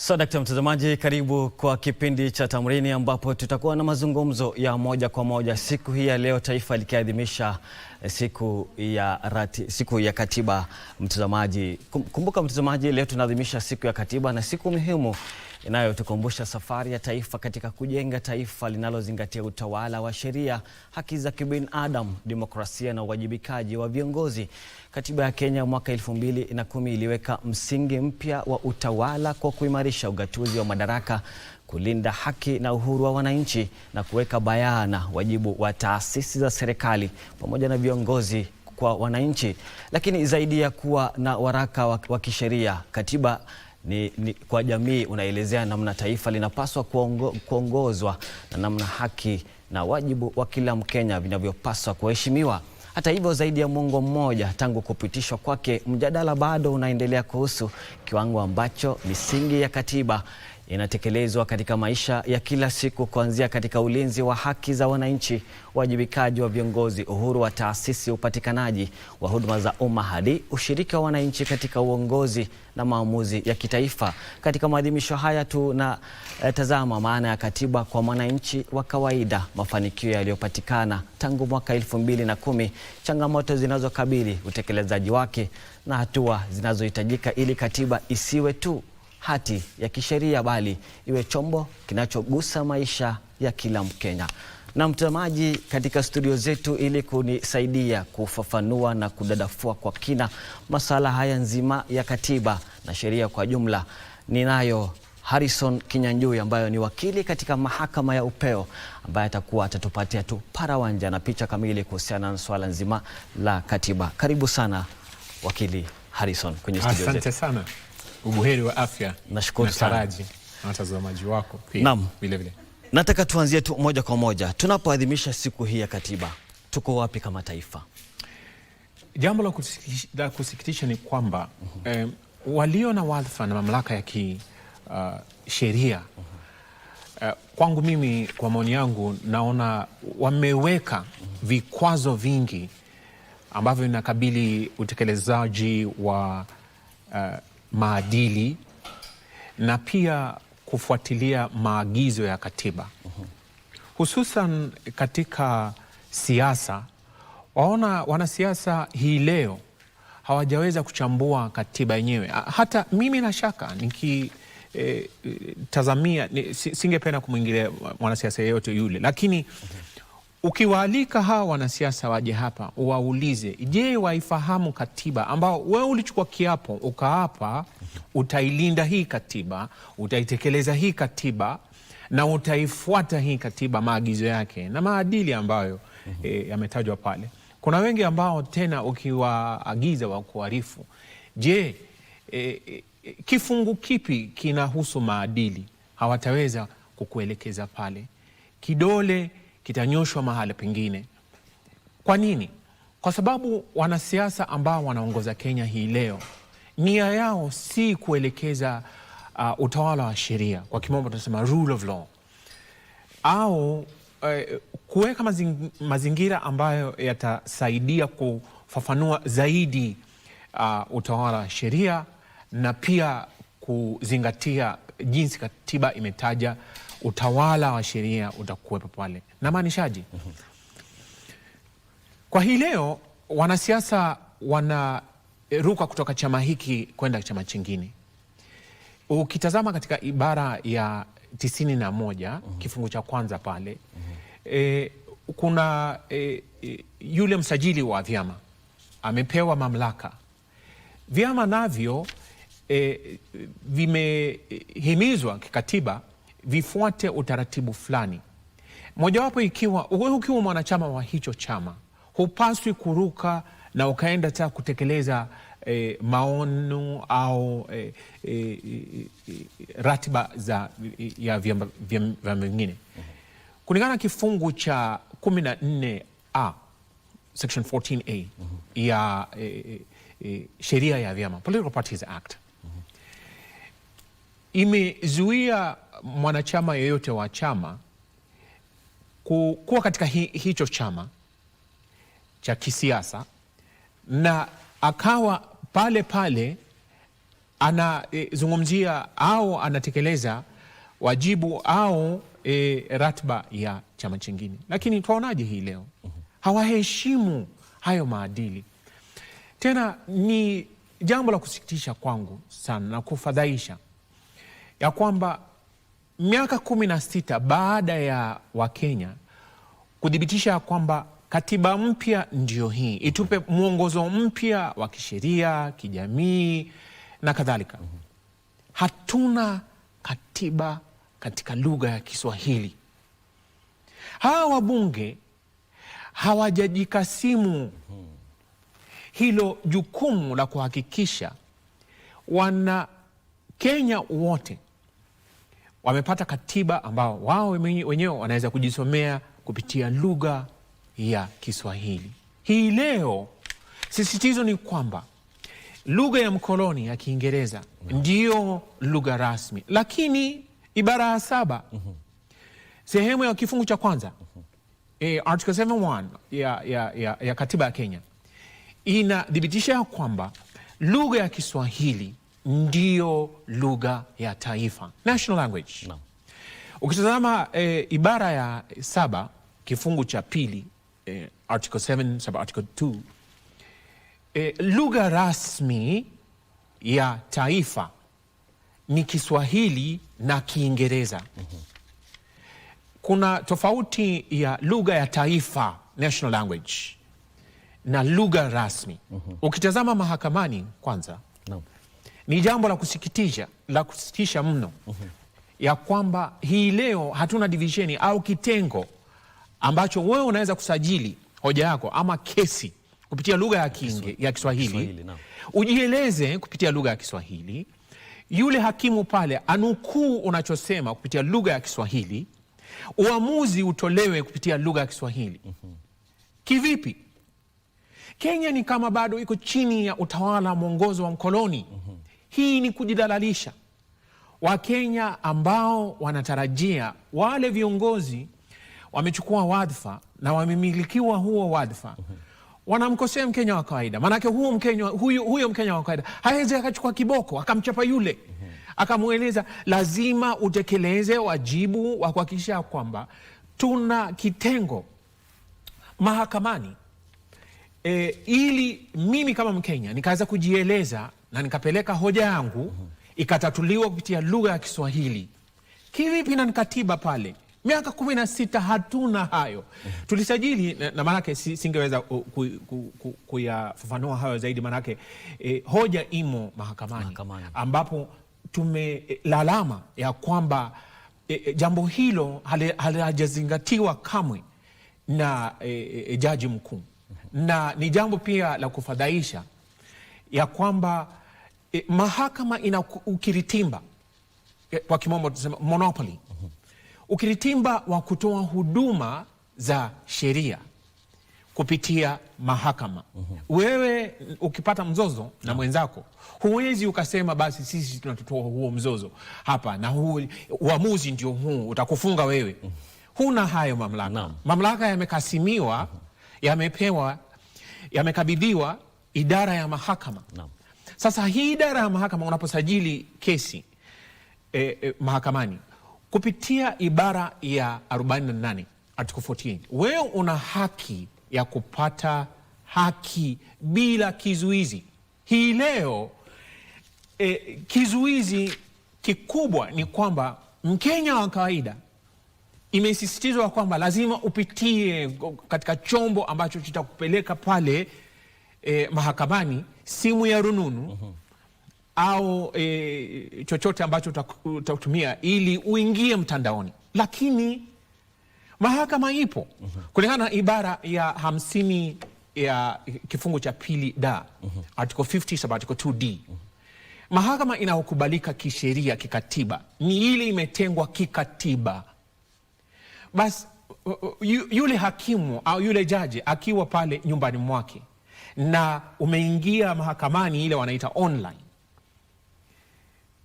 Daktari mtazamaji, karibu kwa kipindi cha Tamrini ambapo tutakuwa na mazungumzo ya moja kwa moja siku hii ya leo, taifa likiadhimisha siku ya katiba. Mtazamaji, kumbuka mtazamaji, leo tunaadhimisha siku ya katiba na siku muhimu inayotukumbusha safari ya taifa katika kujenga taifa linalozingatia utawala wa sheria, haki za kibinadamu, demokrasia na uwajibikaji wa viongozi. Katiba ya Kenya mwaka 2010 iliweka msingi mpya wa utawala kwa kuimarisha ugatuzi wa madaraka, kulinda haki na uhuru wa wananchi na kuweka bayana wajibu wa taasisi za serikali pamoja na viongozi kwa wananchi. Lakini zaidi ya kuwa na waraka wa kisheria, katiba ni kwa jamii unaelezea namna taifa linapaswa kuongozwa na namna haki na wajibu wa kila Mkenya vinavyopaswa kuheshimiwa. Hata hivyo, zaidi ya mwongo mmoja tangu kupitishwa kwake, mjadala bado unaendelea kuhusu kiwango ambacho misingi ya katiba inatekelezwa katika maisha ya kila siku, kuanzia katika ulinzi wa haki za wananchi, uwajibikaji wa viongozi, uhuru wa taasisi, upatikanaji wa huduma za umma hadi ushiriki wa wananchi katika uongozi na maamuzi ya kitaifa. Katika maadhimisho haya tunatazama maana ya katiba kwa mwananchi wa kawaida, mafanikio yaliyopatikana tangu mwaka 2010, changamoto zinazokabili utekelezaji wake na hatua zinazohitajika ili katiba isiwe tu hati ya kisheria bali iwe chombo kinachogusa maisha ya kila Mkenya. Na mtazamaji, katika studio zetu ili kunisaidia kufafanua na kudadafua kwa kina masuala haya nzima ya katiba na sheria kwa jumla, ninayo Harrison Kinyanjui ambaye ni wakili katika mahakama ya upeo, ambaye atatupatia tu parawanja na picha kamili kuhusiana na swala nzima la katiba. Karibu sana wakili Harrison kwenye studio zetu. Asante sana. Ubuheri wa afya. Nashukuru sana. Na watazamaji wako pia. Naam. Vile vile. Nataka tuanzie tu moja kwa moja. Tunapoadhimisha siku hii ya katiba, tuko wapi kama taifa? Jambo la kusikitisha ni kwamba walio na wadhifa na mamlaka ya kisheria kwangu mimi, kwa maoni yangu, naona wameweka vikwazo vingi ambavyo vinakabili utekelezaji wa maadili na pia kufuatilia maagizo ya katiba. Hususan katika siasa, waona wanasiasa hii leo hawajaweza kuchambua katiba yenyewe. Hata mimi na shaka nikitazamia, singependa kumwingilia mwanasiasa yeyote yule, lakini ukiwaalika hawa wanasiasa waje hapa waulize, je, waifahamu katiba ambao wewe ulichukua kiapo ukaapa utailinda hii katiba, utaitekeleza hii katiba na utaifuata hii katiba, maagizo yake na maadili ambayo yametajwa pale. Kuna wengi ambao tena ukiwaagiza wa kuarifu, je, kifungu kipi kinahusu maadili, hawataweza kukuelekeza pale. Kidole kitanyoshwa mahali pengine. Kwa nini? Kwa sababu wanasiasa ambao wanaongoza Kenya hii leo, nia yao si kuelekeza utawala wa sheria, kwa kimombo tunasema rule of law, au kuweka mazingira ambayo yatasaidia kufafanua zaidi utawala wa sheria na pia kuzingatia jinsi katiba imetaja utawala wa sheria utakuwepo pale. Na maanishaji? Kwa hii leo wanasiasa wanaruka kutoka chama hiki kwenda chama chingine. Ukitazama katika ibara ya 91 kifungu cha kwanza pale, kuna yule msajili wa vyama amepewa mamlaka. Vyama navyo vimehimizwa kikatiba vifuate utaratibu fulani. Mojawapo ikiwa ukiwa mwanachama wa hicho chama, hupaswi kuruka na ukaenda ta kutekeleza maono au ratiba ya vyama vingine. Kulingana na kifungu cha 14A section 14A ya sheria ya vyama, Political Parties Act, imezuia mwanachama yeyote wa chama kuwa katika hicho chama cha kisiasa na akawa pale pale anazungumzia au anatekeleza wajibu au ratiba ya chama chingine. Lakini tuwaonaje hii leo? Hawaheshimu hayo maadili. Tena ni jambo la kusikitisha kwangu sana na kufadhaisha ya kwamba miaka 16 baada ya Wakenya kudhibitisha kwamba katiba mpya ndio hii, itupe mwongozo mpya wa kisheria, kijamii na kadhalika, hatuna katiba katika lugha ya Kiswahili. Hawa wabunge hawajajikasimu hilo jukumu la kuhakikisha wana Kenya wote wamepata katiba ambao wao wenyewe wanaweza kujisomea kupitia lugha ya Kiswahili. Hii leo sisitizo ni kwamba lugha ya mkoloni ya Kiingereza ndiyo lugha rasmi, lakini ibara ya 7 sehemu ya kifungu cha kwanza article 7(1) ya katiba ya Kenya inadhibitisha kwamba lugha ya Kiswahili ndiyo lugha ya taifa, national language. No. Ukitazama ibara ya 7 kifungu cha 2 article 7 sub article 2, lugha rasmi ya taifa ni Kiswahili na Kiingereza. Kuna tofauti ya lugha ya taifa, national language, na lugha rasmi. Ukitazama mahakamani kwanza, no, ni jambo la kusikitisha mno ya kwamba hii leo hatuna divisheni au kitengo ambacho wewe unaweza kusajili hoja yako ama kesi kupitia lugha ya Kiswahili, no, ujieleze kupitia lugha ya Kiswahili, yule hakimu pale anukuu unachosema kupitia lugha ya Kiswahili, uamuzi utolewe kupitia lugha ya Kiswahili. Kivipi? Kenya ni kama bado iko chini ya utawala mwongozo wa mkoloni. Hii ni kujidhalalisha. Wakenya ambao wanatarajia wale viongozi wamechukua wadhifa na wamemilikiwa huo wadhifa, wanamkosea Mkenya wa kawaida. Maanake huyo Mkenya wa kawaida hawezi akachukua kiboko akamchapa yule, akamweleza lazima utekeleze wajibu wa kuhakikisha kwamba tuna kitengo mahakamani, ili mimi kama Mkenya nikaweza kujieleza na nikapeleka hoja yangu ikatatuliwa kupitia lugha ya Kiswahili. Kivipi na katiba pale? Miaka 16 hatuna hayo. Tulisajili na maanake singeweza kuyafafanua hayo zaidi, maanake hoja imo mahakamani ambapo tumelalama ya kwamba jambo hilo halijazingatiwa kamwe na jaji mkuu, na ni jambo pia la kufadhaisha ya kwamba mahakama ina ukiritimba, kwa kimombo tunasema monopoly, ukiritimba wa kutoa huduma za sheria kupitia mahakama. Wewe ukipata mzozo na mwenzako, huwezi ukasema basi sisi tunatoa huo mzozo hapa na huu uamuzi ndio huu utakufunga wewe. Huna hayo mamlaka. Mamlaka yamekasimiwa, yamekabidhiwa idara ya mahakama. Sasa hii idara ya mahakama, unaposajili kesi mahakamani kupitia ibara ya 48 article 48, wewe una haki ya kupata haki bila kizuizi. Hii leo kizuizi kikubwa ni kwamba Mkenya wa kawaida imesisitizwa kwamba lazima upitie katika chombo ambacho kitakupeleka pale mahakamani, simu ya rununu au chochote ambacho utatumia ili uingie mtandaoni. Lakini mahakama ipo kulingana na ibara ya 50 ya kifungu cha 2(d) article 50 sub article 2(d). Mahakama inayokubalika kisheria, kikatiba, ni ile imetengwa kikatiba. Basi yule hakimu au yule jaji akiwa pale nyumbani mwake na umeingia mahakamani ile wanaita online,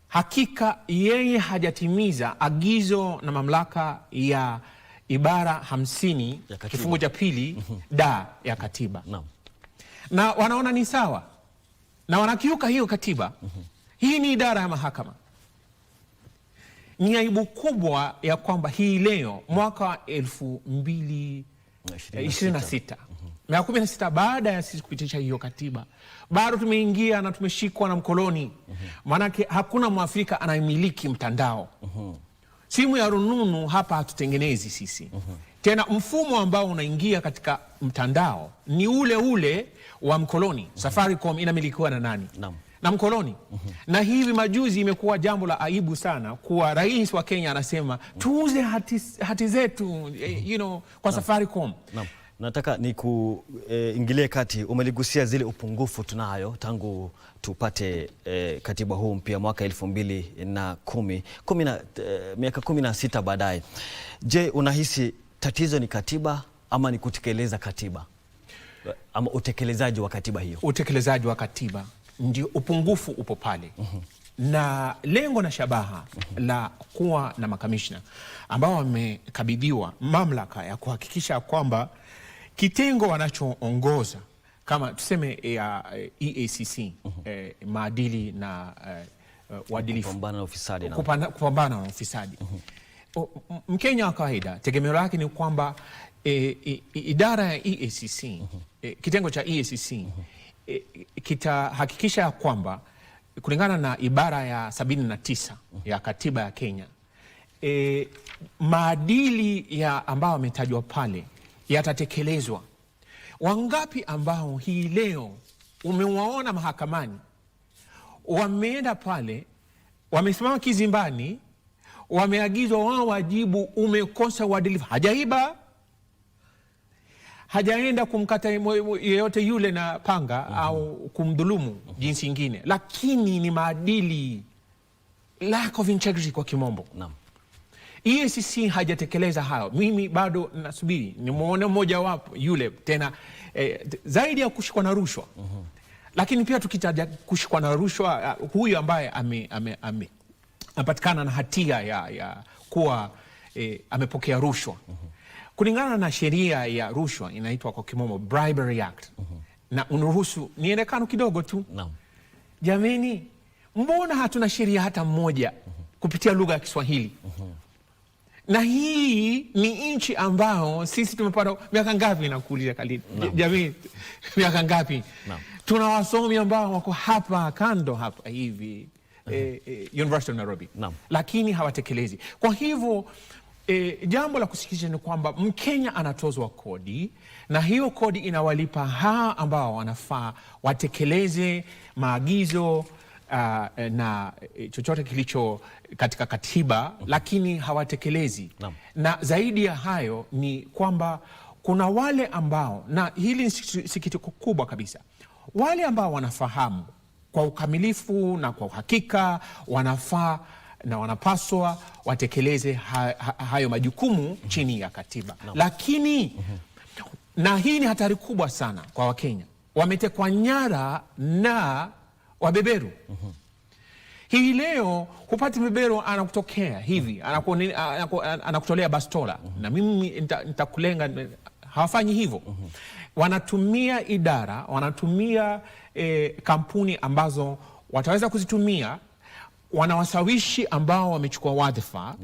hakika yeye hajatimiza agizo na mamlaka ya ibara 50 kifungu cha 2(d) ya katiba. Na wanaona ni sawa na wanakiuka hiyo katiba. Hii ni idara ya mahakama. Ni aibu kubwa ya kwamba hii leo mwaka 2026 miaka 16 baada ya sisi kupitisha hiyo katiba, bado tumeingia na tumeshikwa na mkoloni. Maanake hakuna Mwafrika anayemiliki mtandao. Simu ya rununu hapa hatutengenezi sisi. Tena mfumo ambao unaingia katika mtandao ni ule ule wa mkoloni. Safaricom inamilikiwa na nani? Na mkoloni. Na hivi majuzi imekuwa jambo la aibu sana kuwa rais wa Kenya anasema tuuze hati zetu kwa Safaricom. Nataka ni kuingilie kati. Umeligusia zile upungufu tunayo tangu tupate katiba huu mpya mwaka 2010, miaka 16 baadaye. Je, unahisi tatizo ni katiba ama ni kutekeleza katiba, ama utekelezaji wa katiba hiyo? Utekelezaji wa katiba ndio upungufu upo pale. Na lengo na shabaha la kuwa na makamishna ambao wamekabidhiwa mamlaka ya kuhakikisha kwamba kitengo wanachoongoza kama tuseme ya EACC, maadili na uadilifu, kupambana na ufisadi. Mkenya wa kawaida tegemeo lake ni kwamba idara ya EACC, kitengo cha EACC kitahakikisha kwamba kulingana na ibara ya 79 ya katiba ya Kenya, maadili ya ambao wametajwa pale yatatekelezwa. Wangapi ambao hii leo umewaona mahakamani wameenda pale, wamesimama kizimbani, wameagizwa wao wajibu umekosa uadilifu? Hajaiba, hajaenda kumkata yeyote yule na panga au kumdhulumu jinsi ingine, lakini ni maadili, lack of integrity kwa kimombo. EACC hajatekeleza hayo. Mimi bado nasubiri nimuone mmoja wapo yule tena, zaidi ya kushikwa na rushwa. Lakini pia tukitaja kushikwa na rushwa, huyu ambaye amepatikana na hatia ya kuwa amepokea rushwa, kulingana na sheria ya rushwa inaitwa kwa kimombo Bribery Act, na unuruhusu niendekano kidogo tu. Jameni, mbona hatuna sheria hata mmoja kupitia lugha ya Kiswahili? Na hii ni nchi ambao sisi tumepata miaka ngapi nakuuliza Khalid? Jamii, miaka ngapi? Tuna wasomi ambao wako hapa kando hapa hivi University of Nairobi, lakini hawatekelezi. Kwa hivyo jambo la kusikitisha ni kwamba Mkenya anatozwa kodi, na hiyo kodi inawalipa hawa ambao wanafaa watekeleze maagizo na chochote kilicho katika katiba, lakini hawatekelezi. Na zaidi ya hayo ni kwamba kuna wale ambao, na hili ni sikitiko kubwa kabisa, wale ambao wanafahamu kwa ukamilifu na kwa uhakika wanafaa na wanapaswa watekeleze hayo majukumu chini ya katiba. Lakini na hii ni hatari kubwa sana kwa Wakenya, wametekwa nyara na wabeberu. Hii leo hupati beberu anakutokea hivi, anakutolea bastola na mimi nitakulenga. Hawafanyi hivyo. Wanatumia idara, wanatumia kampuni ambazo wataweza kuzitumia, wanawasawishi ambao wamechukua wadhifa.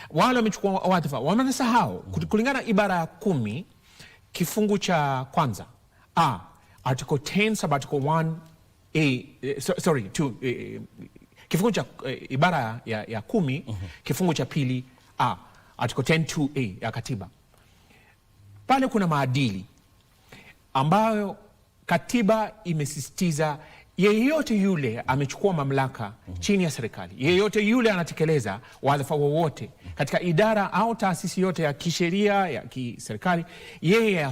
Wale wamechukua wadhifa wamenasahau kulingana ibara ya 10 kifungu cha kwanza article 10 sub article 1 kifungu cha ibara ya 10 kifungu cha pili article 10(2)(a) ya katiba. Pale kuna maadili ambayo katiba imesisitiza yeyote yule amechukua mamlaka chini ya serikali, yeyote yule anatekeleza wadhifa wowote katika idara au taasisi yote ya kisheria ya kiserikali, yeye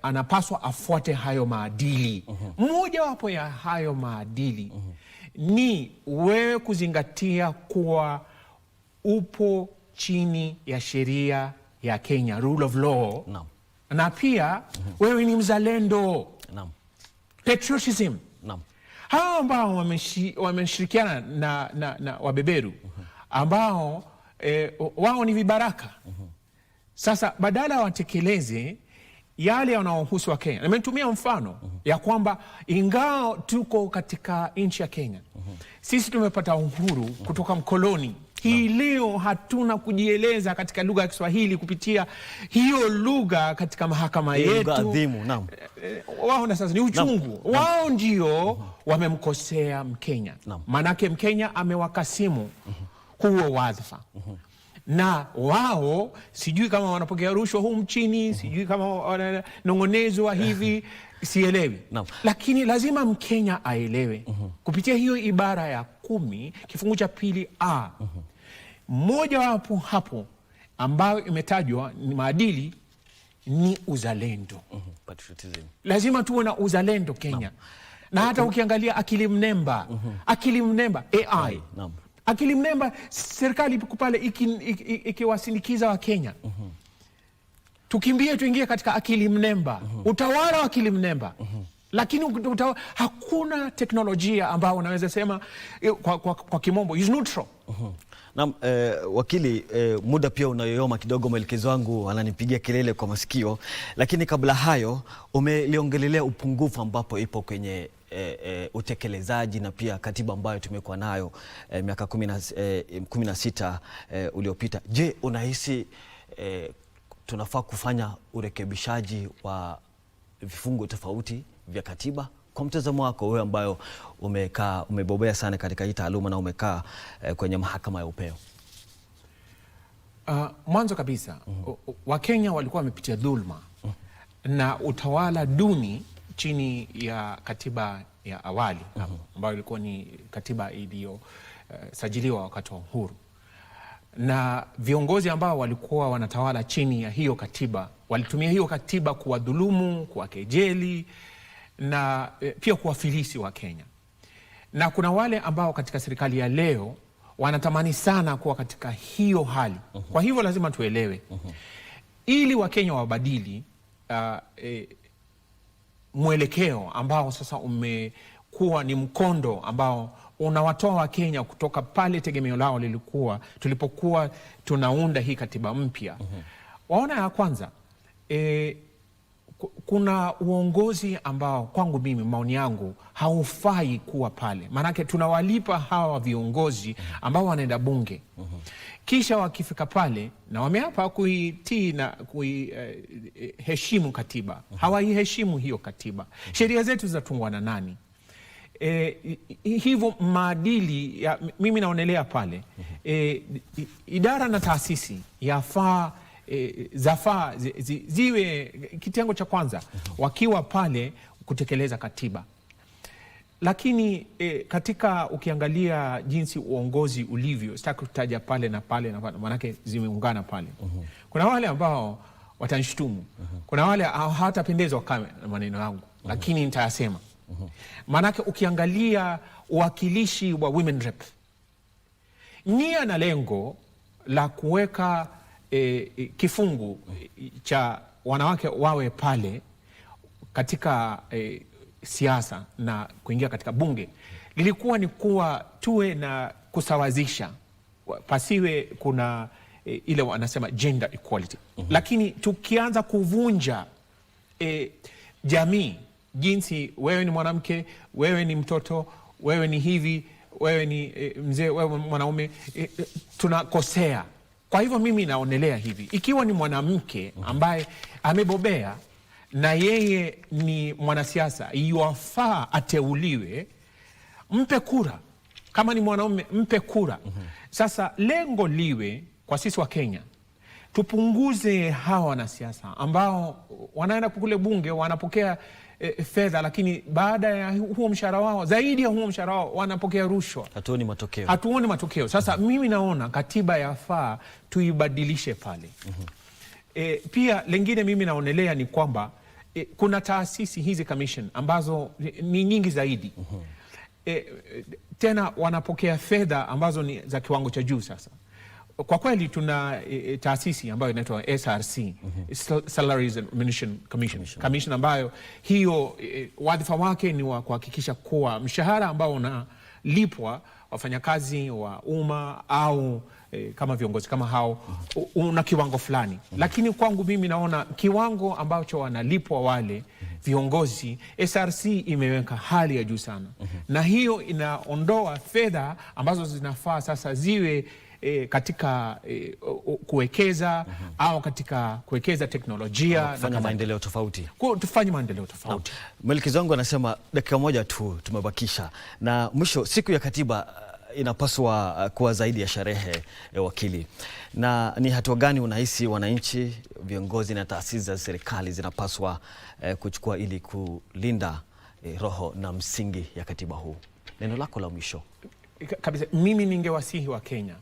anapaswa afuate hayo maadili. Mmoja wapo ya hayo maadili ni wewe kuzingatia kuwa upo chini ya sheria ya Kenya, rule of law. Na pia wewe ni mzalendo, patriotism. Hawa ambao wameshirikiana na wabeberu ambao wao ni vibaraka. Sasa badala watekeleze yale yanayohusu wa Kenya. Nimetumia mfano ya kwamba ingao tuko katika nchi ya Kenya, Sisi tumepata uhuru kutoka mkoloni. Hii leo hatuna kujieleza katika lugha ya Kiswahili kupitia hiyo lugha katika mahakama yetu. Wao na sasa ni uchungu. Wao ndio wamemkosea Mkenya. Manake Mkenya amewakasimu huo wadhifa. Na wao sijui kama wanapokea rushwa humu nchini, sijui kama wananong'onezwa hivi, sielewi. Lakini lazima Mkenya aelewe kupitia hiyo ibara ya 10 kifungu cha 2A. Moja wapo hapo ambayo imetajwa ni maadili, ni uzalendo. Lazima tuwe na uzalendo Kenya. Na hata ukiangalia akili mnemba, akili mnemba AI. Akili mnemba, serikali pale ikiwasindikiza wa Kenya. Tukimbie tuingie katika akili mnemba, utawala wa akili mnemba. Lakini hakuna teknolojia ambao unaweza sema kwa kimombo is neutral. Naam, wakili, muda pia unayoyoma kidogo, mwelekezi wangu ananipigia kelele kwa masikio, lakini kabla hayo umeliongelelea upungufu ambapo ipo kwenye utekelezaji na pia katiba ambayo tumekuwa nayo miaka 16 uliopita. Je, unahisi tunafaa kufanya urekebishaji wa vifungu tofauti vya katiba? Kwa mtazamo wako wewe ambayo umebobea sana katika hii taaluma na umekaa kwenye mahakama ya upeo. Mwanzo kabisa Wakenya walikuwa wamepitia dhulma na utawala duni chini ya katiba ya awali ambayo ilikuwa ni katiba iliyosajiliwa wakati wa uhuru. Na viongozi ambao walikuwa wanatawala chini ya hiyo katiba walitumia hiyo katiba kuwadhulumu, kuwakejeli na pia kuwafilisi wa Kenya. Na kuna wale ambao katika serikali ya leo wanatamani sana kuwa katika hiyo hali. Kwa hivyo lazima tuelewe ili Wakenya wabadili mwelekeo ambao sasa umekuwa ni mkondo ambao unawatoa Wakenya kutoka pale tegemeo lao lilikuwa tulipokuwa tunaunda hii katiba mpya. Waona ya kwanza kuna uongozi ambao kwangu mimi, maoni yangu, haufai kuwa pale. Maanake tunawalipa hawa viongozi ambao wanaenda bunge kisha wakifika pale na wameapa kuitii na kuiheshimu katiba, hawaiheshimu hiyo katiba. Sheria zetu zinatungwa na nani? Hivyo maadili ya, mimi naonelea pale idara na taasisi yafaa zafaa ziwe kitengo cha kwanza wakiwa pale kutekeleza katiba. Lakini katika ukiangalia jinsi uongozi ulivyo, sitaki kutaja pale na pale na manake zimeungana pale. Kuna wale ambao watanishtumu, kuna wale hawatapendezwa kama maneno yangu, lakini nitayasema. Manake ukiangalia uwakilishi wa women rep, nia na lengo la kuweka kifungu cha wanawake wawe pale katika siasa na kuingia katika bunge lilikuwa ni kuwa tuwe na kusawazisha, pasiwe kuna ile wanasema gender equality. Lakini tukianza kuvunja jamii, jinsi wewe ni mwanamke, wewe ni mtoto, wewe ni hivi, wewe ni mzee, wewe mwanaume, tunakosea. Kwa hivyo mimi naonelea hivi, ikiwa ni mwanamke ambaye amebobea na yeye ni mwanasiasa, yuafaa ateuliwe, mpe kura. Kama ni mwanaume, mpe kura. Sasa lengo liwe kwa sisi wa Kenya, tupunguze hawa wanasiasa ambao wanaenda kule bunge wanapokea fedha, lakini baada ya huo mshahara wao, zaidi ya huo mshahara wao, wanapokea rushwa. Hatuoni matokeo. Sasa mimi naona katiba yafaa tuibadilishe pale. Pia lengine mimi naonelea ni kwamba kuna taasisi hizi commission ambazo ni nyingi zaidi. Tena wanapokea fedha ambazo ni za kiwango cha juu. Sasa kwa kweli tuna taasisi ambayo inaitwa SRC, Salaries and Remuneration Commission, ambayo hiyo wadhifa wake ni wa kuhakikisha kuwa mshahara ambao unalipwa wafanyakazi wa umma au kama viongozi kama hao una kiwango fulani, lakini kwangu mimi naona kiwango ambacho wanalipwa wale viongozi, SRC imeweka hali ya juu sana, na hiyo inaondoa fedha ambazo zinafaa sasa ziwe katika kuwekeza au katika kuwekeza teknolojia kufanya maendeleo tofauti. Tufanye maendeleo tofauti. Melki Zongo anasema dakika moja tu tumebakisha, na mwisho siku ya katiba inapaswa kuwa zaidi ya sherehe, wakili. Na ni hatua gani unahisi wananchi, viongozi na taasisi za serikali zinapaswa kuchukua ili kulinda roho na msingi ya katiba huu? Neno lako la mwisho. Kabisa, mimi ningewasihi wa Kenya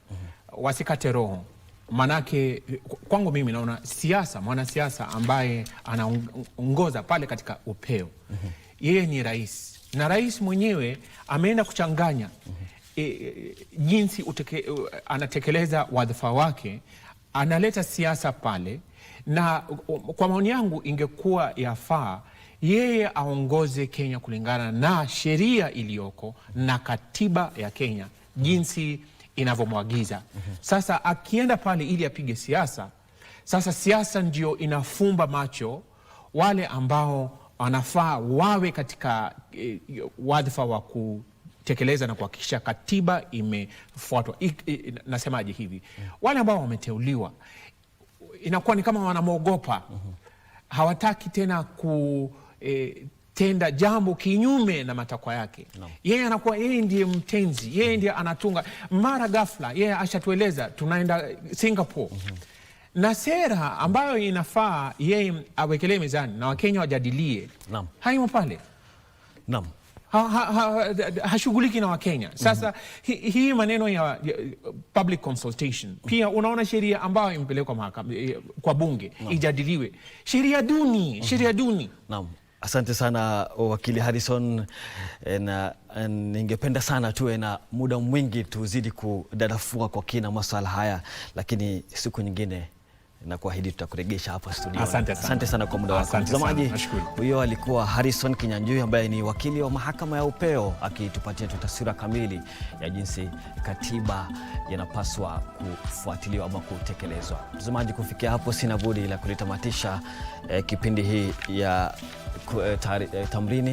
wasikate roho, manake kwangu mimi naona mwanasiasa ambaye anaongoza pale katika upeo, yeye ni rais, na rais mwenyewe ameenda kuchanganya jinsi anatekeleza wadhifa wake, analeta siasa pale, na kwa maoni yangu ingekuwa yafaa yeye aongoze Kenya kulingana na sheria iliyoko na katiba ya Kenya jinsi inavyomwagiza. Sasa akienda pale ili apige siasa, sasa siasa ndio inafumba macho wale ambao wanafaa wawe katika wadhifa wa kutekeleza na kuhakikisha katiba imefuatwa. Nasemaje hivi, wale ambao wameteuliwa inakuwa ni kama wanamwogopa, hawataki tena tenda jambo kinyume na matakwa yake. Yeye anakuwa yeye ndiye mtenzi, yeye ndiye anatunga. Mara ghafla yeye ashatueleza tunaenda Singapore, na sera ambayo inafaa yeye awekelee mezani na Wakenya wajadilie, haimo pale. Hashughuliki na Wakenya. Sasa hii maneno ya public consultation, pia unaona sheria ambayo imepelekwa mahakama kwa bunge ijadiliwe, sheria duni. Asante sana wakili Harrison, na ningependa sana tuwe na muda mwingi tuzidi kudadafua kwa kina masuala haya, lakini siku nyingine na kuahidi tutakuregesha hapa studio. Asante sana kwa muda wako. Mtazamaji, huyo alikuwa Harrison Kinyanjui ambaye ni wakili wa mahakama ya upeo, akitupatia taswira kamili ya jinsi katiba yanapaswa kufuatiliwa ama kutekelezwa. Mtazamaji, kufikia hapo sina budi ila kulitamatisha kipindi hii ya Tamrini.